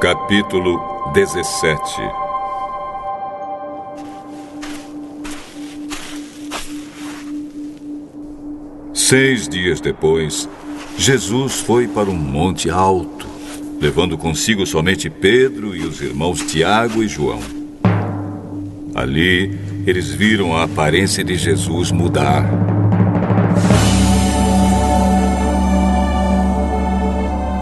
Capítulo 17. Seis dias depois, Jesus foi para um monte alto, levando consigo somente Pedro e os irmãos Tiago e João. Ali, eles viram a aparência de Jesus mudar.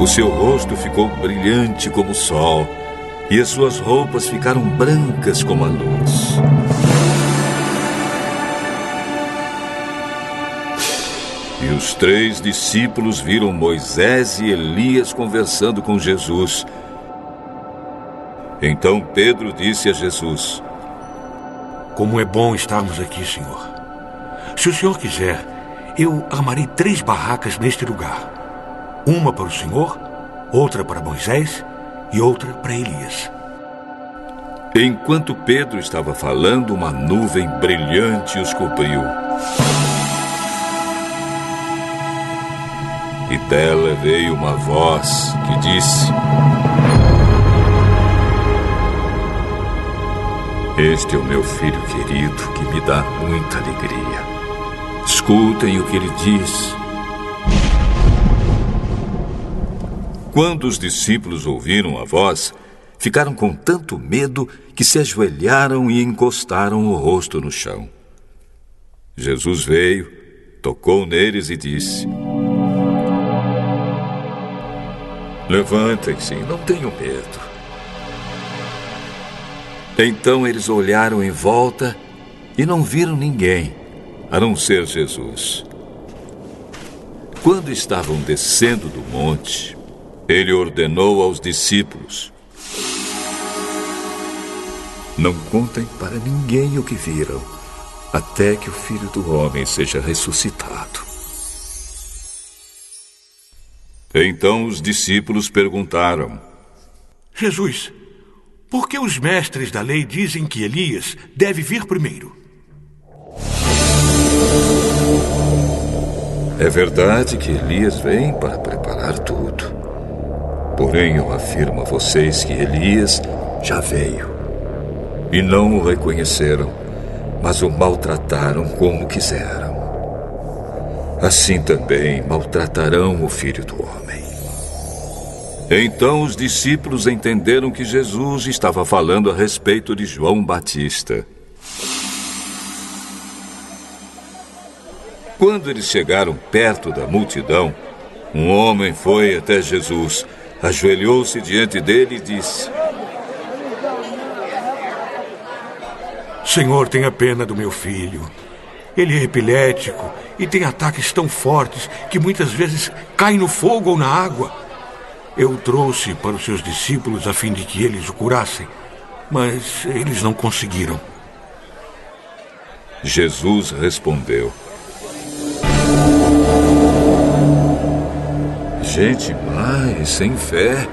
O seu rosto ficou brilhante como o sol, e as suas roupas ficaram brancas como a luz. E os 3 discípulos viram Moisés e Elias conversando com Jesus. Então Pedro disse a Jesus: Como é bom estarmos aqui, Senhor. Se o Senhor quiser, eu armarei 3 barracas neste lugar. Uma para o Senhor, outra para Moisés e outra para Elias. Enquanto Pedro estava falando, uma nuvem brilhante os cobriu. E dela veio uma voz que disse: Este é o meu filho querido, que me dá muita alegria. Escutem o que ele diz. Quando os discípulos ouviram a voz, ficaram com tanto medo que se ajoelharam e encostaram o rosto no chão. Jesus veio, tocou neles e disse: Levantem-se, não tenham medo. Então eles olharam em volta e não viram ninguém, a não ser Jesus. Quando estavam descendo do monte, ele ordenou aos discípulos: Não contem para ninguém o que viram, até que o Filho do Homem seja ressuscitado. Então os discípulos perguntaram: Jesus, por que os mestres da lei dizem que Elias deve vir primeiro? É verdade que Elias vem para preparar tudo. Porém, eu afirmo a vocês que Elias já veio. E não o reconheceram, mas o maltrataram como quiseram. Assim também maltratarão o Filho do Homem. Então os discípulos entenderam que Jesus estava falando a respeito de João Batista. Quando eles chegaram perto da multidão, um homem foi até Jesus, ajoelhou-se diante dele e disse: Senhor, tenha pena do meu filho. Ele é epilético e tem ataques tão fortes que muitas vezes cai no fogo ou na água. Eu trouxe para os seus discípulos a fim de que eles o curassem, mas eles não conseguiram. Jesus respondeu: Gente má e sem fé,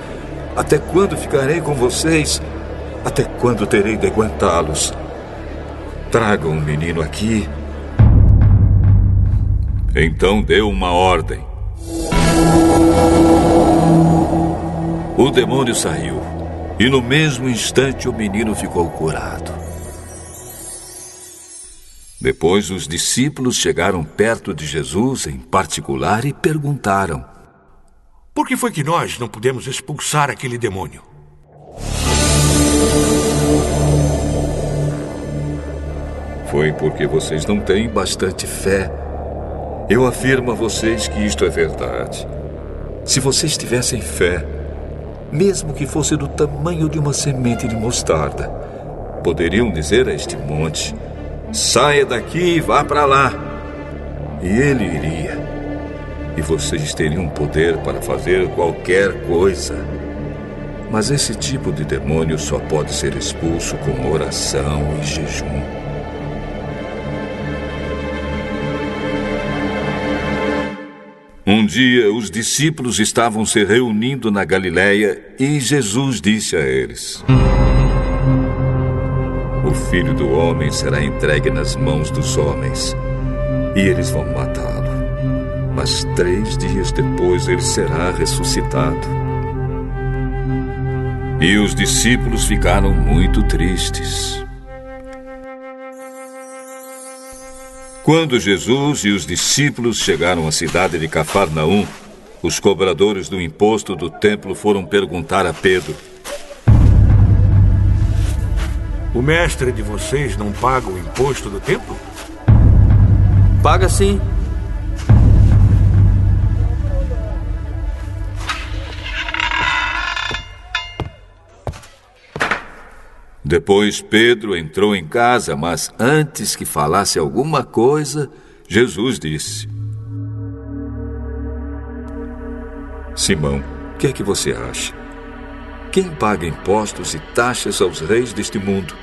até quando ficarei com vocês? Até quando terei de aguentá-los? Tragam o menino aqui. Então deu uma ordem. O demônio saiu, e no mesmo instante o menino ficou curado. Depois os discípulos chegaram perto de Jesus em particular e perguntaram: Por que foi que nós não pudemos expulsar aquele demônio? Foi porque vocês não têm bastante fé. Eu afirmo a vocês que isto é verdade. Se vocês tivessem fé, mesmo que fosse do tamanho de uma semente de mostarda, poderiam dizer a este monte: Saia daqui e vá para lá. E ele iria. E vocês teriam poder para fazer qualquer coisa. Mas esse tipo de demônio só pode ser expulso com oração e jejum. Um dia, os discípulos estavam se reunindo na Galileia e Jesus disse a eles: O Filho do Homem será entregue nas mãos dos homens, e eles vão matá-lo. Mas 3 dias depois ele será ressuscitado. E os discípulos ficaram muito tristes. Quando Jesus e os discípulos chegaram à cidade de Cafarnaum, os cobradores do imposto do templo foram perguntar a Pedro: O mestre de vocês não paga o imposto do templo? Paga sim. Depois Pedro entrou em casa, mas antes que falasse alguma coisa, Jesus disse: Simão, o que é que você acha? Quem paga impostos e taxas aos reis deste mundo?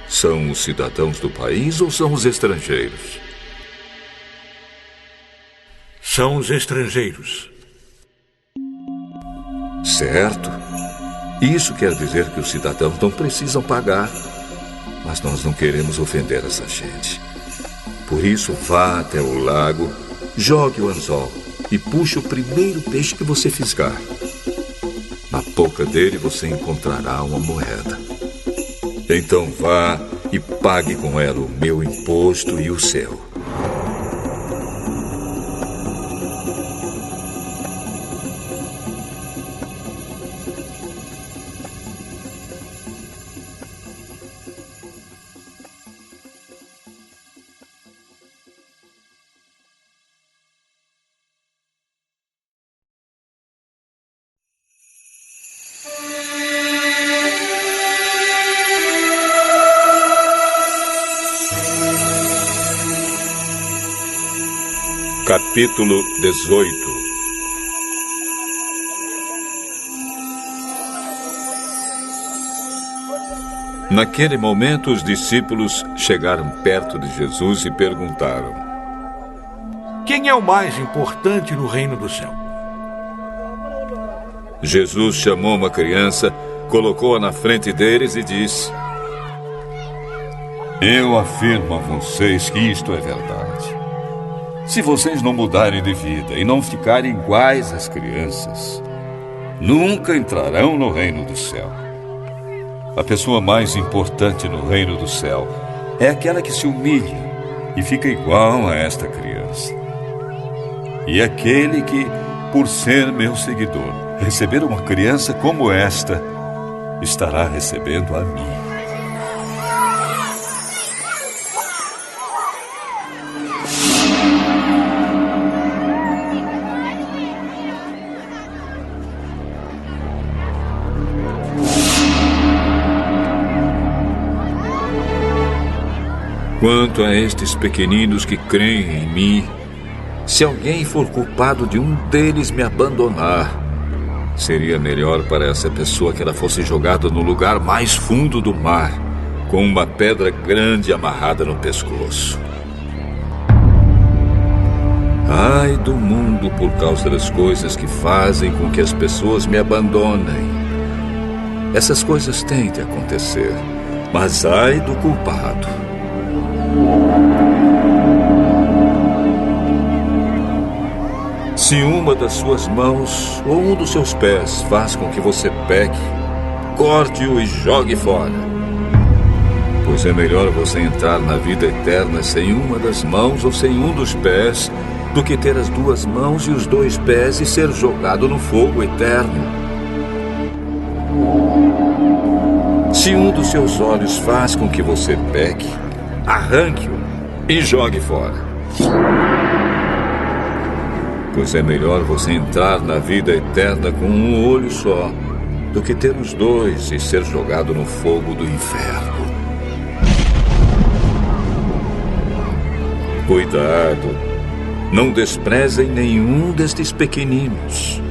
São os cidadãos do país ou são os estrangeiros? São os estrangeiros. Certo. Isso quer dizer que os cidadãos não precisam pagar. Mas nós não queremos ofender essa gente. Por isso, vá até o lago, jogue o anzol e puxe o primeiro peixe que você fisgar. Na boca dele você encontrará uma moeda. Então vá e pague com ela o meu imposto e o seu. Capítulo 18. Naquele momento, os discípulos chegaram perto de Jesus e perguntaram: Quem é o mais importante no reino do céu? Jesus chamou uma criança, colocou-a na frente deles e disse: Eu afirmo a vocês que isto é verdade. Se vocês não mudarem de vida e não ficarem iguais às crianças, nunca entrarão no reino do céu. A pessoa mais importante no reino do céu é aquela que se humilha e fica igual a esta criança. E aquele que, por ser meu seguidor, receber uma criança como esta, estará recebendo a mim. Quanto a estes pequeninos que creem em mim, se alguém for culpado de um deles me abandonar, seria melhor para essa pessoa que ela fosse jogada no lugar mais fundo do mar, com uma pedra grande amarrada no pescoço. Ai do mundo por causa das coisas que fazem com que as pessoas me abandonem. Essas coisas têm de acontecer, mas ai do culpado. Se uma das suas mãos ou um dos seus pés faz com que você peque, corte-o e jogue fora. Pois é melhor você entrar na vida eterna sem uma das mãos ou sem um dos pés, do que ter as duas mãos e os dois pés e ser jogado no fogo eterno. Se um dos seus olhos faz com que você peque, arranque-o e jogue fora. Pois é melhor você entrar na vida eterna com um olho só, do que ter os dois e ser jogado no fogo do inferno. Cuidado, não desprezem nenhum destes pequeninos.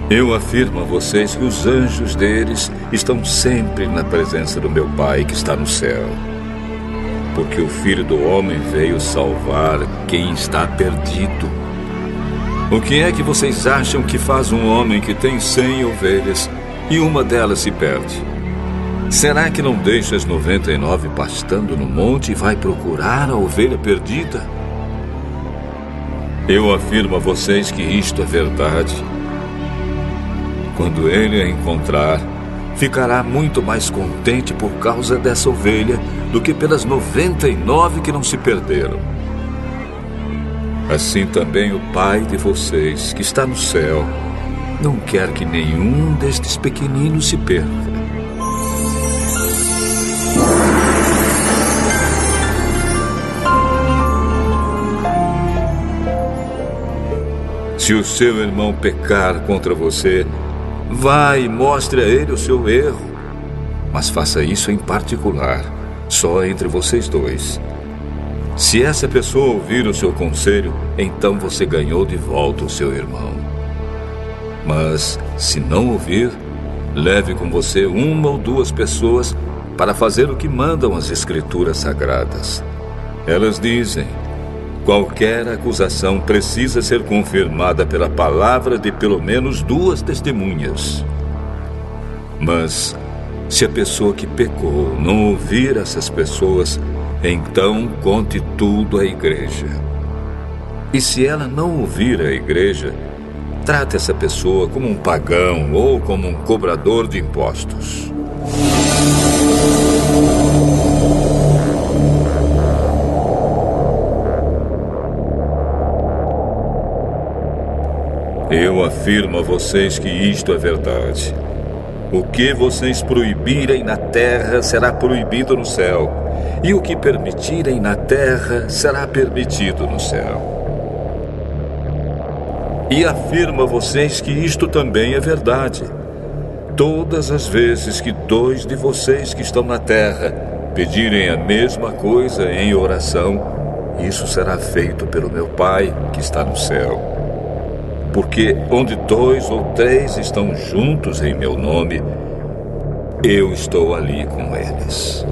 Eu afirmo a vocês que os anjos deles estão sempre na presença do meu Pai que está no céu. Porque o Filho do Homem veio salvar quem está perdido. O que é que vocês acham que faz um homem que tem 100 ovelhas e uma delas se perde? Será que não deixa as 99 pastando no monte e vai procurar a ovelha perdida? Eu afirmo a vocês que isto é verdade. Quando ele a encontrar, ficará muito mais contente por causa dessa ovelha do que pelas 99 que não se perderam. Assim também o Pai de vocês, que está no céu, não quer que nenhum destes pequeninos se perca. Se o seu irmão pecar contra você, vá e mostre a ele o seu erro. Mas faça isso em particular, só entre vocês dois. Se essa pessoa ouvir o seu conselho, então você ganhou de volta o seu irmão. Mas, se não ouvir, leve com você 1 ou 2 pessoas para fazer o que mandam as Escrituras Sagradas. Elas dizem: qualquer acusação precisa ser confirmada pela palavra de pelo menos 2 testemunhas. Mas, se a pessoa que pecou não ouvir essas pessoas, então conte tudo à igreja. E se ela não ouvir a igreja, trate essa pessoa como um pagão ou como um cobrador de impostos. Eu afirmo a vocês que isto é verdade. O que vocês proibirem na terra será proibido no céu, e o que permitirem na terra será permitido no céu. E afirmo a vocês que isto também é verdade. Todas as vezes que 2 de vocês que estão na terra pedirem a mesma coisa em oração, isso será feito pelo meu Pai que está no céu. Porque onde 2 ou 3 estão juntos em meu nome, eu estou ali com eles.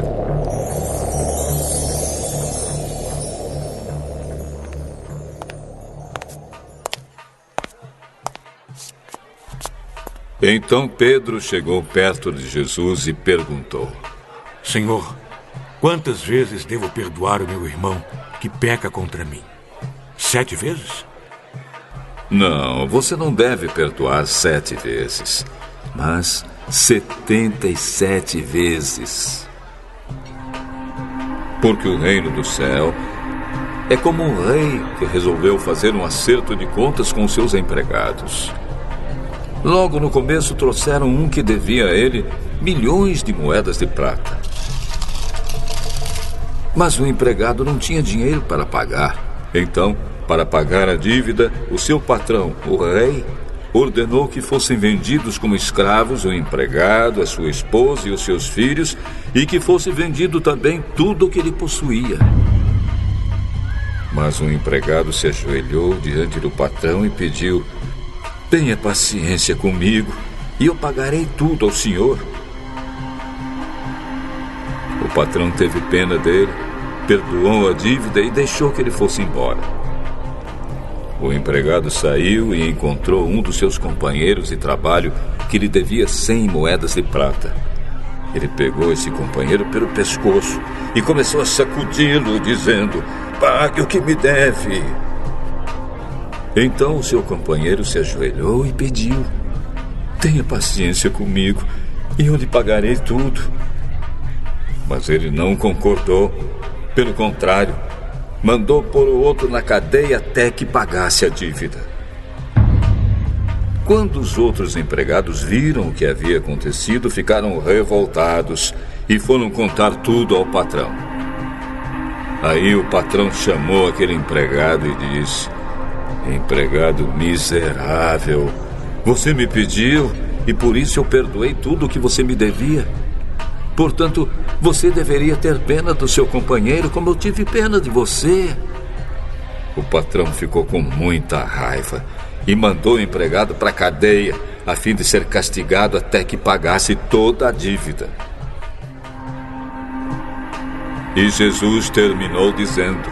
Então Pedro chegou perto de Jesus e perguntou: Senhor, quantas vezes devo perdoar o meu irmão que peca contra mim? 7 vezes? Não, você não deve perdoar 7 vezes, mas 77 vezes. Porque o reino do céu é como um rei que resolveu fazer um acerto de contas com seus empregados. Logo no começo trouxeram um que devia a ele milhões de moedas de prata. Mas o empregado não tinha dinheiro para pagar. Então, para pagar a dívida, o seu patrão, o rei, ordenou que fossem vendidos como escravos o empregado, a sua esposa e os seus filhos, e que fosse vendido também tudo o que ele possuía. Mas o empregado se ajoelhou diante do patrão e pediu: tenha paciência comigo e eu pagarei tudo ao senhor. O patrão teve pena dele, perdoou a dívida e deixou que ele fosse embora. O empregado saiu e encontrou um dos seus companheiros de trabalho que lhe devia 100 moedas de prata. Ele pegou esse companheiro pelo pescoço e começou a sacudi-lo, dizendo: pague o que me deve. Então o seu companheiro se ajoelhou e pediu: tenha paciência comigo e eu lhe pagarei tudo. Mas ele não concordou. Pelo contrário, mandou pôr o outro na cadeia até que pagasse a dívida. Quando os outros empregados viram o que havia acontecido, ficaram revoltados e foram contar tudo ao patrão. Aí o patrão chamou aquele empregado e disse: empregado miserável, você me pediu e por isso eu perdoei tudo o que você me devia. Portanto, você deveria ter pena do seu companheiro como eu tive pena de você. O patrão ficou com muita raiva e mandou o empregado para a cadeia, a fim de ser castigado até que pagasse toda a dívida. E Jesus terminou dizendo: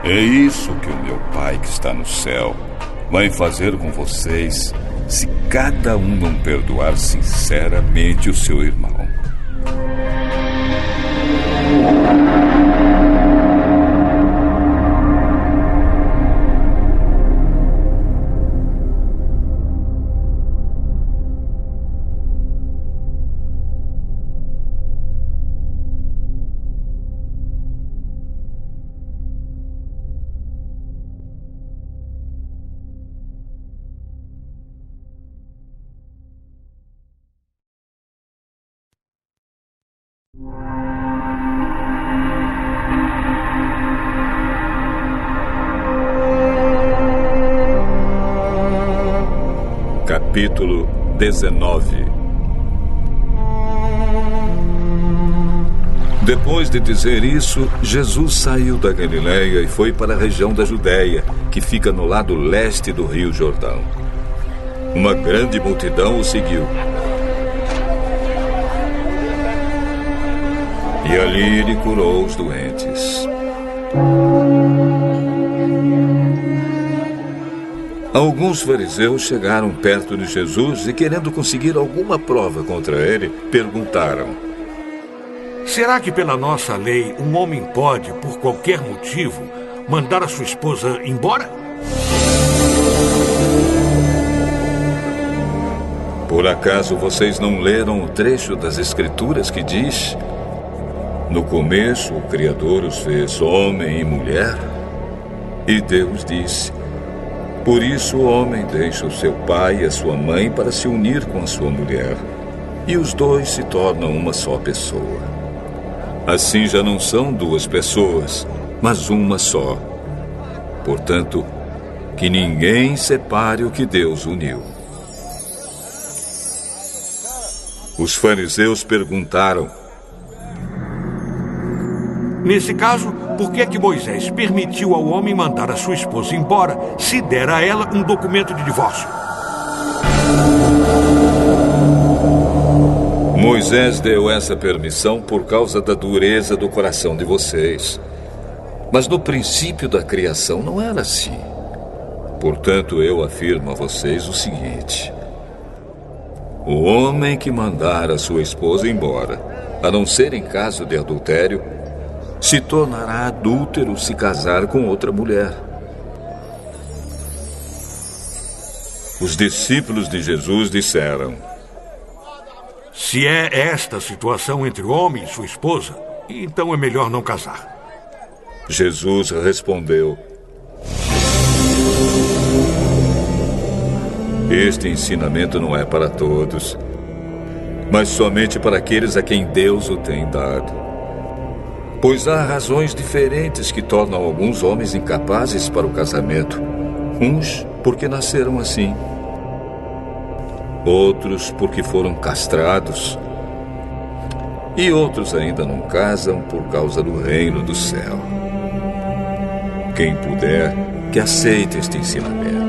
é isso que o meu Pai que está no céu vai fazer com vocês, se cada um não perdoar sinceramente o seu irmão. capítulo 19. Depois de dizer isso, Jesus saiu da Galiléia e foi para a região da Judéia, que fica no lado leste do Rio Jordão. Uma grande multidão o seguiu. E ali ele curou os doentes. Alguns fariseus chegaram perto de Jesus e, querendo conseguir alguma prova contra ele, perguntaram: será que pela nossa lei um homem pode, por qualquer motivo, mandar a sua esposa embora? Por acaso vocês não leram o trecho das Escrituras que diz: no começo o Criador os fez homem e mulher? E Deus disse: por isso o homem deixa o seu pai e a sua mãe para se unir com a sua mulher, e os dois se tornam uma só pessoa. Assim já não são duas pessoas, mas uma só. Portanto, que ninguém separe o que Deus uniu. Os fariseus perguntaram: nesse caso, por que é que Moisés permitiu ao homem mandar a sua esposa embora se der a ela um documento de divórcio? Moisés deu essa permissão por causa da dureza do coração de vocês. Mas no princípio da criação não era assim. Portanto, eu afirmo a vocês o seguinte: o homem que mandar a sua esposa embora, a não ser em caso de adultério, se tornará adúltero se casar com outra mulher. Os discípulos de Jesus disseram: se é esta a situação entre o homem e sua esposa, então é melhor não casar. Jesus respondeu: este ensinamento não é para todos, mas somente para aqueles a quem Deus o tem dado. Pois há razões diferentes que tornam alguns homens incapazes para o casamento. Uns porque nasceram assim, outros porque foram castrados, e outros ainda não casam por causa do reino do céu. Quem puder, que aceite este ensinamento.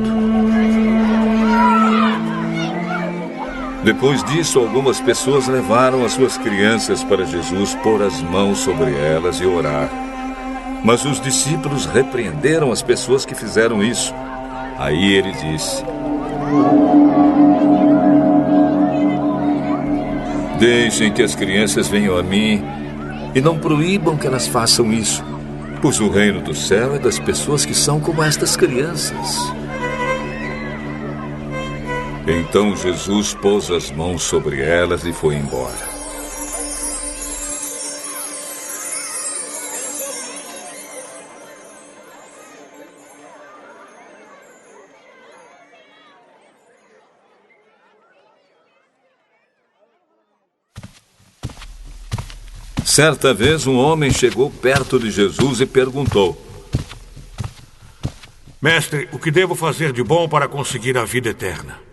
Depois disso, algumas pessoas levaram as suas crianças para Jesus pôr as mãos sobre elas e orar. Mas os discípulos repreenderam as pessoas que fizeram isso. Aí ele disse: deixem que as crianças venham a mim e não proíbam que elas façam isso, pois o reino do céu é das pessoas que são como estas crianças. Então Jesus pôs as mãos sobre elas e foi embora. Certa vez um homem chegou perto de Jesus e perguntou: mestre, o que devo fazer de bom para conseguir a vida eterna?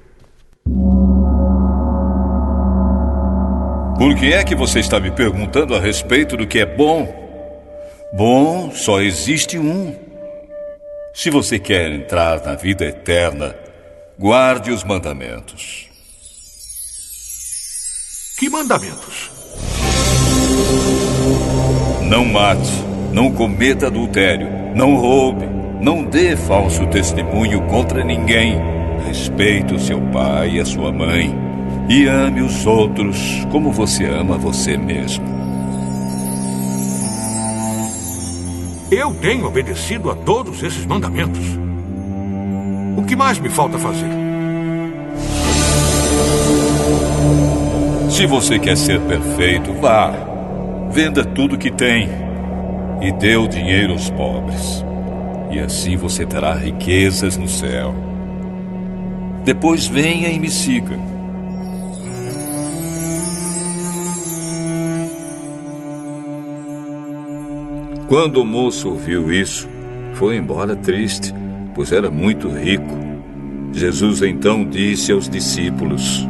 Por que é que você está me perguntando a respeito do que é bom? Bom, só existe um. Se você quer entrar na vida eterna, guarde os mandamentos. Que mandamentos? Não mate, não cometa adultério, não roube, não dê falso testemunho contra ninguém. Respeite o seu pai e a sua mãe. E ame os outros como você ama você mesmo. Eu tenho obedecido a todos esses mandamentos. O que mais me falta fazer? Se você quer ser perfeito, vá. Venda tudo que tem e dê o dinheiro aos pobres. E assim você terá riquezas no céu. Depois venha e me siga. Quando o moço ouviu isso, foi embora triste, pois era muito rico. Jesus então disse aos discípulos: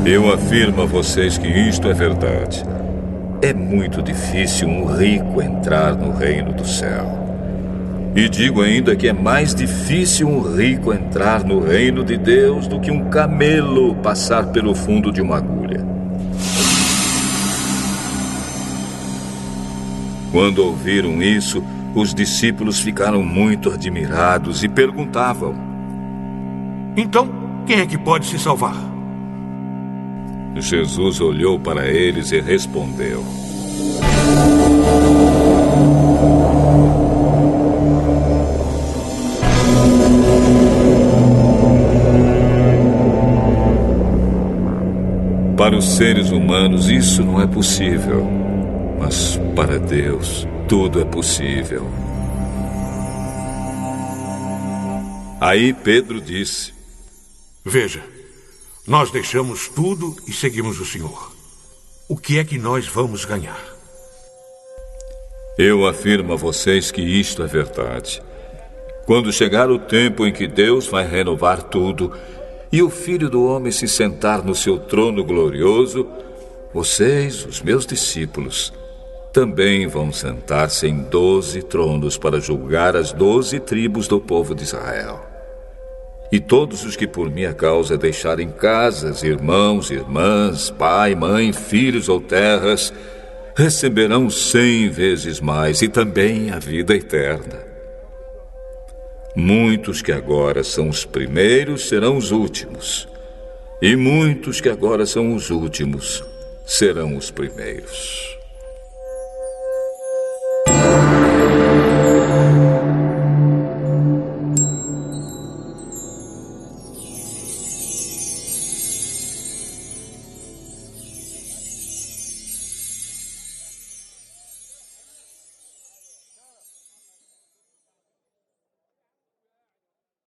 Eu afirmo a vocês que isto é verdade. É muito difícil um rico entrar no reino do céu. E digo ainda que é mais difícil um rico entrar no reino de Deus do que um camelo passar pelo fundo de uma agulha. Quando ouviram isso, os discípulos ficaram muito admirados e perguntavam: Então, quem é que pode se salvar? Jesus olhou para eles e respondeu: Para os seres humanos isso não é possível, mas para Deus tudo é possível. Aí Pedro disse: Veja, nós deixamos tudo e seguimos o Senhor. O que é que nós vamos ganhar? Eu afirmo a vocês que isto é verdade. Quando chegar o tempo em que Deus vai renovar tudo e o Filho do Homem se sentar no seu trono glorioso, vocês, os meus discípulos, também vão sentar-se em 12 tronos para julgar as 12 tribos do povo de Israel. E todos os que por minha causa deixarem casas, irmãos, irmãs, pai, mãe, filhos ou terras, receberão 100 vezes mais e também a vida eterna. Muitos que agora são os primeiros serão os últimos, e muitos que agora são os últimos serão os primeiros.